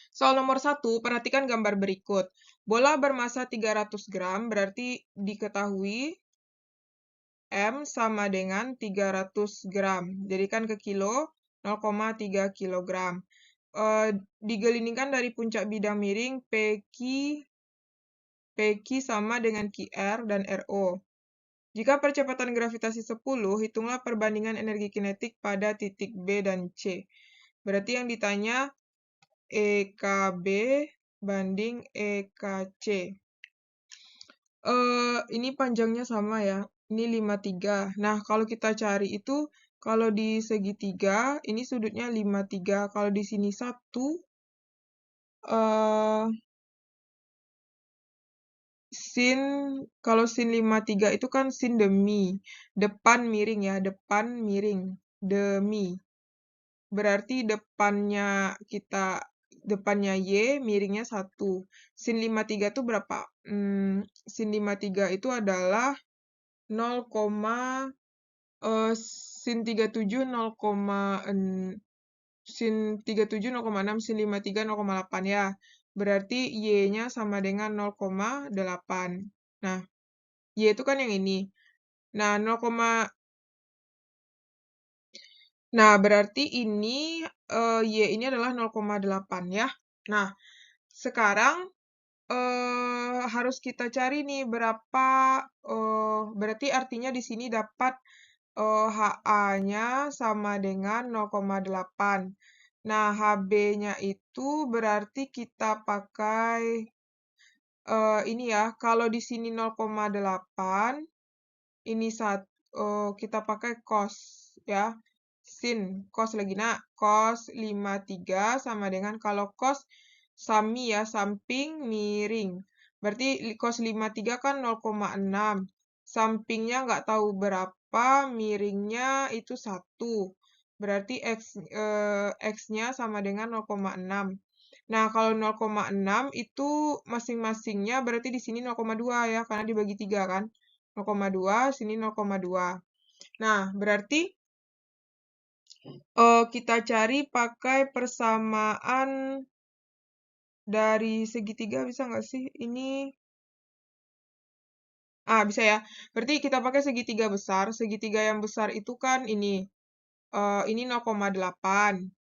Soal nomor 1, perhatikan gambar berikut. Bola bermassa 300 gram berarti diketahui M sama dengan 300 gram. Jadikan ke kilo 0,3 kilogram. Digelindingkan dari puncak bidang miring PQ sama dengan QR dan RO. Jika percepatan gravitasi 10, hitunglah perbandingan energi kinetik pada titik B dan C. Berarti yang ditanya EKB banding EKC. Ini panjangnya sama ya. Ini 53. Nah, kalau kita cari itu, kalau di segitiga, ini sudutnya 53. Kalau di sini 1, kalau sin 53 itu kan sin demi. Depan miring ya, depan miring. Demi. Berarti depannya Y, miringnya 1. Sin 53 itu berapa? Sin 53 itu adalah 0, sin 37 sin 37 0,6, sin 53 0,8 ya. Berarti Y-nya sama dengan 0,8. Nah, Y itu kan yang ini. Nah, berarti ini Y ini adalah 0,8 ya. Nah, sekarang harus kita cari nih berapa, berarti artinya di sini dapat HA-nya sama dengan 0,8. Nah, HB-nya itu berarti kita pakai ini ya, kalau di sini 0,8, ini kita pakai cos ya. Sin, cos lagi. Nah, cos 53 sama dengan kalau cos sami ya, samping miring. Berarti cos 53 kan 0,6. Sampingnya nggak tahu berapa, miringnya itu 1. Berarti X-nya sama dengan 0,6. Nah, kalau 0,6 itu masing-masingnya berarti di sini 0,2 ya, karena dibagi 3 kan. 0,2, sini 0,2. Nah, berarti kita cari pakai persamaan dari segitiga, bisa nggak sih? Ini, bisa ya. Berarti kita pakai segitiga besar. Segitiga yang besar itu kan ini 0,8.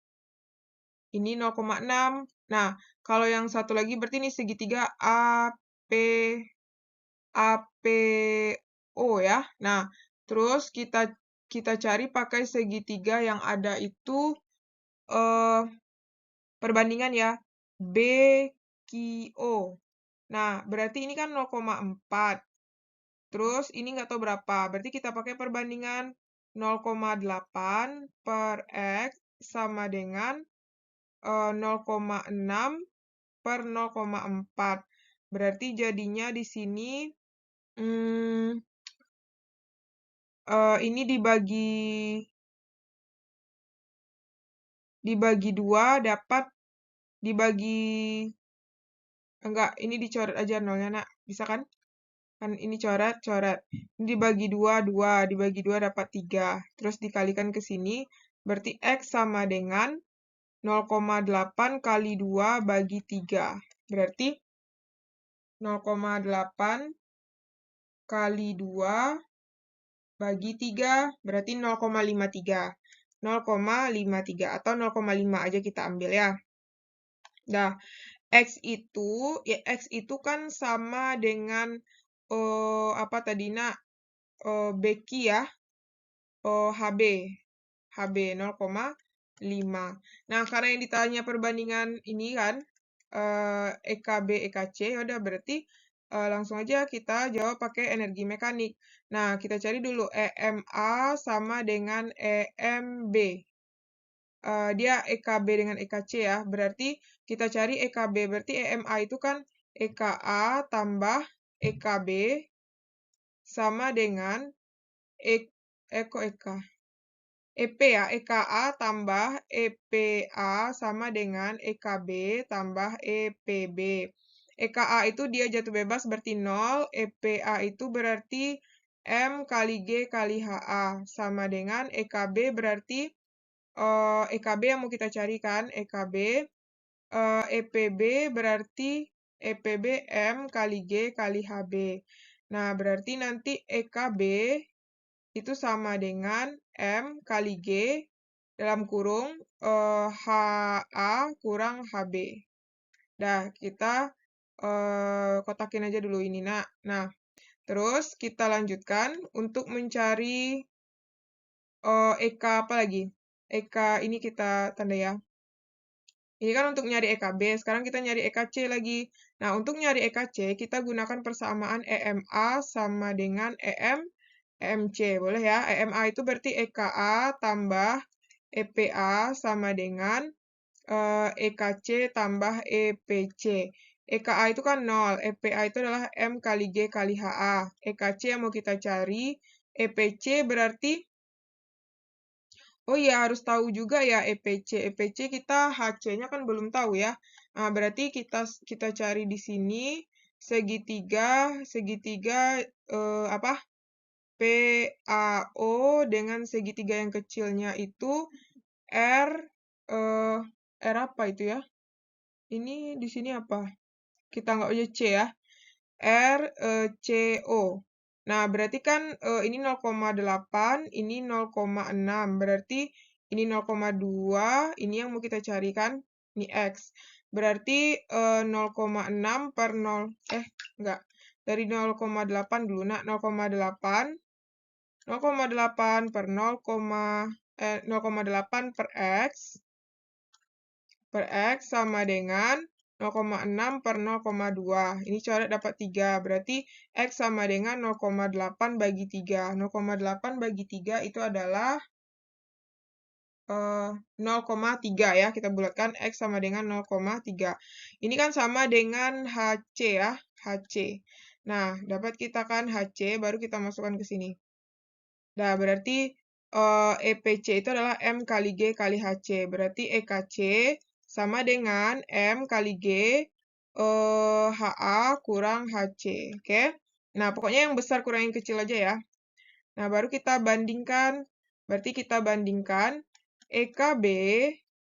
Ini 0,6. Nah, kalau yang satu lagi berarti ini segitiga APO ya. Nah, terus kita cari pakai segitiga yang ada itu perbandingan ya, BQO. Nah, berarti ini kan 0,4. Terus ini nggak tahu berapa. Berarti kita pakai perbandingan 0,8 per X sama dengan 0,6 per 0,4. Berarti jadinya di sini ini dibagi 2 dapat enggak, ini dicoret aja nolnya nak, bisa kan? Kan ini coret. Ini dibagi 2, 2, dibagi 2 dapat 3. Terus dikalikan ke sini, berarti X sama dengan 0,8 kali 2 bagi 3. Berarti 0,8 kali 2 bagi 3, berarti 0,53. 0,53 atau 0,5 aja kita ambil ya. Nah, X itu kan sama dengan apa tadi nak? BQ ya. HB 0,5. Nah, karena yang ditanya perbandingan ini kan EKB EKC, ya udah berarti langsung aja kita jawab pakai energi mekanik. Nah, kita cari dulu EMA sama dengan EMB. Dia EKB dengan EKC ya. Berarti kita cari EKB. Berarti EMA itu kan EKA tambah EKB sama dengan EP ya. EKA tambah EPA sama dengan EKB tambah EPB. EKA itu dia jatuh bebas berarti 0. EPA itu berarti M kali G kali HA. Sama dengan EKB berarti EKB yang mau kita cari kan, EKB EPB berarti EPB M kali G kali HB. Nah, berarti nanti EKB itu sama dengan M kali G dalam kurung HA kurang HB. Dah, kita kotakin aja dulu ini, nak. Nah, terus kita lanjutkan untuk mencari EK apa lagi? EK ini kita tanda ya. Ini kan untuk nyari EKB, sekarang kita nyari EKC lagi. Nah, untuk nyari EKC, kita gunakan persamaan EMA sama dengan EMC. Boleh ya? EMA itu berarti EKA tambah EPA sama dengan EKC tambah EPC. EKA itu kan 0, EPA itu adalah M kali G kali HA. EKC yang mau kita cari, EPC berarti, oh iya harus tahu juga ya EPC. EPC kita HC-nya kan belum tahu ya. Nah, berarti kita cari di sini segitiga apa? PAO dengan segitiga yang kecilnya itu R R apa itu ya? Ini di sini apa? Kita nggak aja C ya. RCO. Nah, berarti kan ini 0,8, ini 0,6. Berarti ini 0,2, ini yang mau kita cari kan? Ini X. Berarti 0,6 per 0, enggak. Dari 0,8 dulu, nah 0,8. 0,8 per 0,8 per X sama dengan 0,6 per 0,2. Ini coret dapat 3. Berarti X sama dengan 0,8 bagi 3. 0,8 bagi 3 itu adalah 0,3 ya. Kita bulatkan X sama dengan 0,3. Ini kan sama dengan HC ya. HC. Nah, dapat kita kan HC, baru kita masukkan ke sini. Nah, berarti EPC itu adalah M kali G kali HC. Berarti EKC sama dengan M kali G HA kurang HC. Oke? Nah, pokoknya yang besar kurang yang kecil aja ya. Nah, baru kita bandingkan. Berarti kita bandingkan EKB,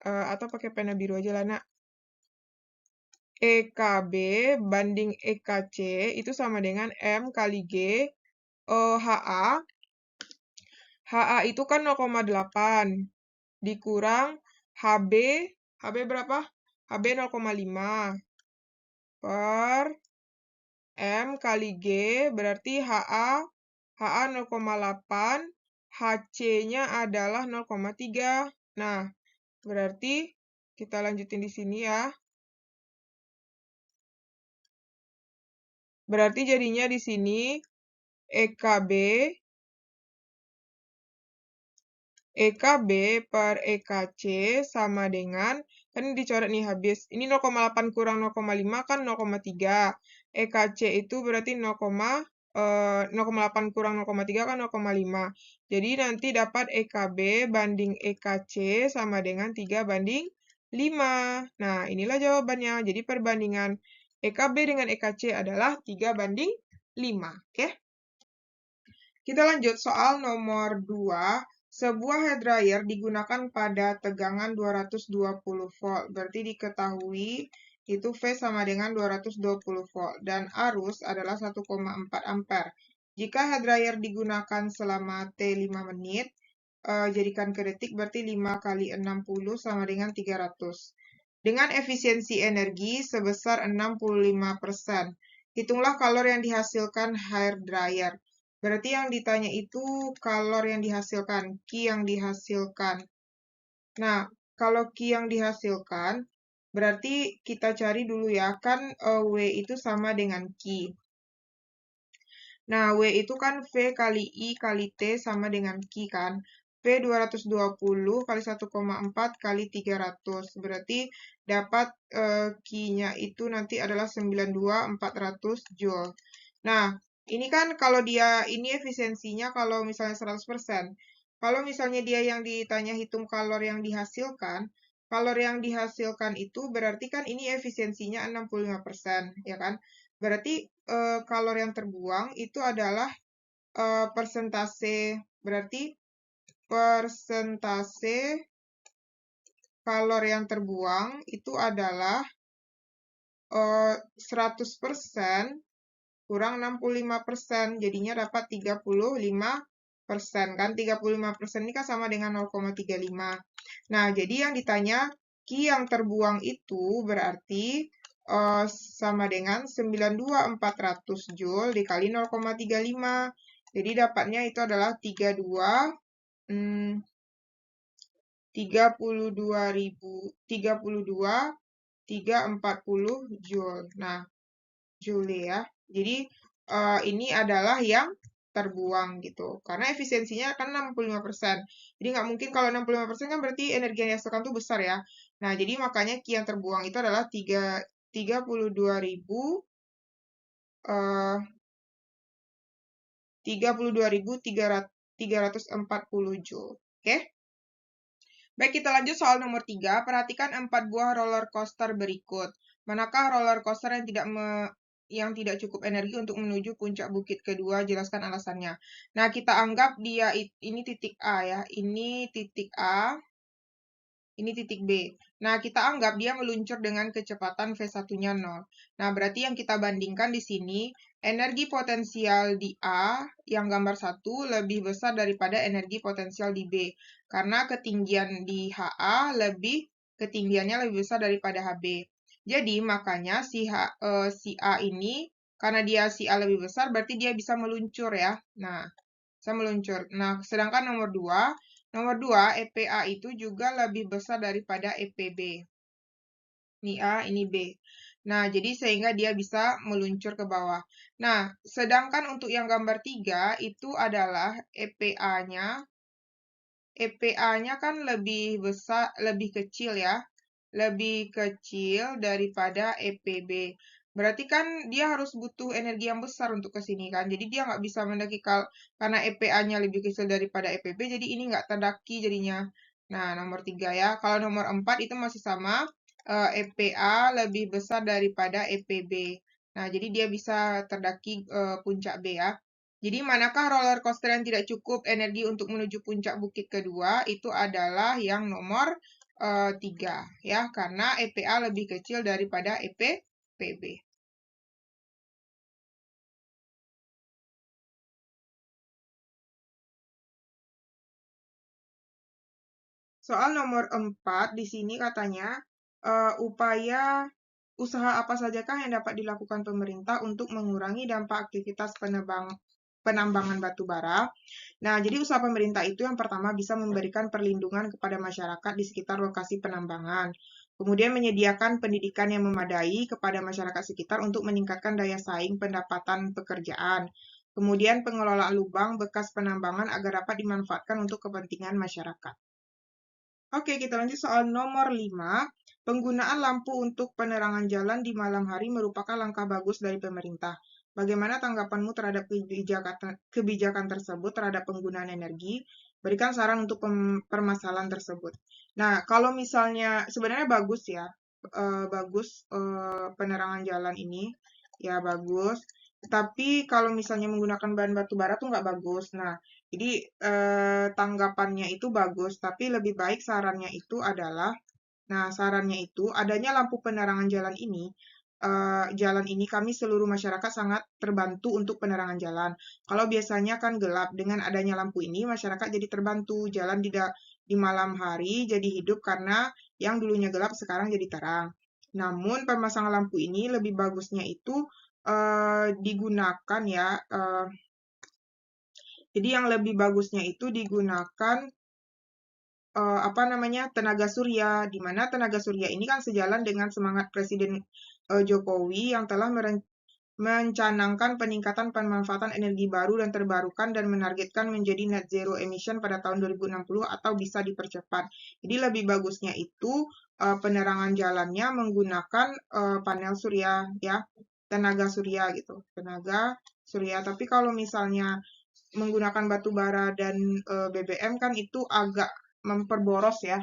atau pakai pena biru aja lah, nak. EKB banding EKC itu sama dengan M kali G HA. HA itu kan 0,8 dikurang HB. HB berapa? HB 0,5 per M kali G berarti HA 0,8, HC-nya adalah 0,3. Nah, berarti kita lanjutin di sini ya. Berarti jadinya di sini EKB per EKC sama dengan, kan ini dicoret nih habis, ini 0,8 kurang 0,5 kan 0,3. EKC itu berarti 0,8 kurang 0,3 kan 0,5. Jadi nanti dapat EKB banding EKC sama dengan 3 banding 5. Nah, inilah jawabannya. Jadi perbandingan EKB dengan EKC adalah 3 banding 5. Oke? Kita lanjut soal nomor 2. Sebuah hairdryer digunakan pada tegangan 220 volt. Berarti diketahui itu V sama dengan 220 volt. Dan arus adalah 1,4 ampere. Jika hairdryer digunakan selama T5 menit, jadikan ke detik berarti 5 kali 60 sama dengan 300. Dengan efisiensi energi sebesar 65%. Hitunglah kalori yang dihasilkan hairdryer. Berarti yang ditanya itu kalori yang dihasilkan, Q yang dihasilkan. Nah, kalau Q yang dihasilkan, berarti kita cari dulu ya, kan W itu sama dengan Q. Nah, W itu kan V kali I kali T sama dengan Q kan. V 220 kali 1,4 kali 300. Berarti dapat Q-nya itu nanti adalah 92.400 Joule. Nah, ini kan kalau dia, ini efisiensinya kalau misalnya 100%. Kalau misalnya dia yang ditanya hitung kalori yang dihasilkan, kalori yang dihasilkan itu berarti kan ini efisiensinya 65%, ya kan? Berarti kalori yang terbuang itu adalah persentase, berarti persentase kalor yang terbuang itu adalah 100% kurang 65%, jadinya dapat 35%, kan? 35% ini kan sama dengan 0,35. Nah, jadi yang ditanya, Q yang terbuang itu berarti sama dengan 92.400 Joule dikali 0,35. Jadi dapatnya itu adalah 32.340 Joule. Nah, Joule ya. Jadi ini adalah yang terbuang gitu. Karena efisiensinya kan 65%. Jadi nggak mungkin kalau 65% kan berarti energi yang dihasilkan itu besar ya. Nah, jadi makanya Q yang terbuang itu adalah 32.340 Joule. Oke? Baik, kita lanjut soal nomor 3. Perhatikan 4 buah roller coaster berikut. Manakah roller coaster yang tidak cukup energi untuk menuju puncak bukit kedua? Jelaskan alasannya. Nah, kita anggap dia ini titik A ya. Ini titik A. Ini titik B. Nah, kita anggap dia meluncur dengan kecepatan V1-nya 0. Nah, berarti yang kita bandingkan di sini, energi potensial di A yang gambar 1 lebih besar daripada energi potensial di B. Karena ketinggian di HA ketinggiannya lebih besar daripada HB. Jadi, makanya si A ini, karena dia si A lebih besar, berarti dia bisa meluncur ya. Nah, bisa meluncur. Nah, sedangkan nomor 2, EPA itu juga lebih besar daripada EPB. Ini A, ini B. Nah, jadi sehingga dia bisa meluncur ke bawah. Nah, sedangkan untuk yang gambar 3 itu adalah EPA-nya kan lebih besar, lebih kecil ya. Lebih kecil daripada EPB. Berarti kan dia harus butuh energi yang besar untuk ke sini kan. Jadi dia nggak bisa mendaki karena EPA-nya lebih kecil daripada EPB, jadi ini nggak terdaki jadinya. Nah, nomor 3 ya. Kalau nomor 4 itu masih sama, EPA lebih besar daripada EPB. Nah, jadi dia bisa terdaki puncak B ya. Jadi manakah roller coaster yang tidak cukup energi untuk menuju puncak bukit kedua? Itu adalah yang nomor 3 ya, karena EPA lebih kecil daripada EPB. Soal nomor 4 di sini katanya usaha apa sajakah yang dapat dilakukan pemerintah untuk mengurangi dampak aktivitas penambangan batu bara. Nah, jadi usaha pemerintah itu yang pertama bisa memberikan perlindungan kepada masyarakat di sekitar lokasi penambangan. Kemudian menyediakan pendidikan yang memadai kepada masyarakat sekitar untuk meningkatkan daya saing pendapatan pekerjaan. Kemudian pengelolaan lubang bekas penambangan agar dapat dimanfaatkan untuk kepentingan masyarakat. Oke, kita lanjut soal nomor 5. Penggunaan lampu untuk penerangan jalan di malam hari merupakan langkah bagus dari pemerintah. Bagaimana tanggapanmu terhadap kebijakan tersebut terhadap penggunaan energi? Berikan saran untuk permasalahan tersebut. Nah, kalau misalnya sebenarnya bagus ya, bagus penerangan jalan ini, ya bagus. Tapi kalau misalnya menggunakan bahan batu bara tuh nggak bagus. Nah, jadi tanggapannya itu bagus, tapi lebih baik sarannya itu adalah, sarannya itu adanya lampu penerangan jalan ini kami seluruh masyarakat sangat terbantu untuk penerangan jalan. Kalau biasanya kan gelap, dengan adanya lampu ini masyarakat jadi terbantu, jalan di malam hari jadi hidup karena yang dulunya gelap sekarang jadi terang. Namun pemasangan lampu ini lebih bagusnya itu digunakan ya. Jadi yang lebih bagusnya itu digunakan tenaga surya, di mana tenaga surya ini kan sejalan dengan semangat Presiden Jokowi yang telah mencanangkan peningkatan pemanfaatan energi baru dan terbarukan dan menargetkan menjadi net zero emission pada tahun 2060 atau bisa dipercepat. Jadi lebih bagusnya itu penerangan jalannya menggunakan panel surya ya, tenaga surya gitu, tenaga surya. Tapi kalau misalnya menggunakan batu bara dan BBM kan itu agak memperboros ya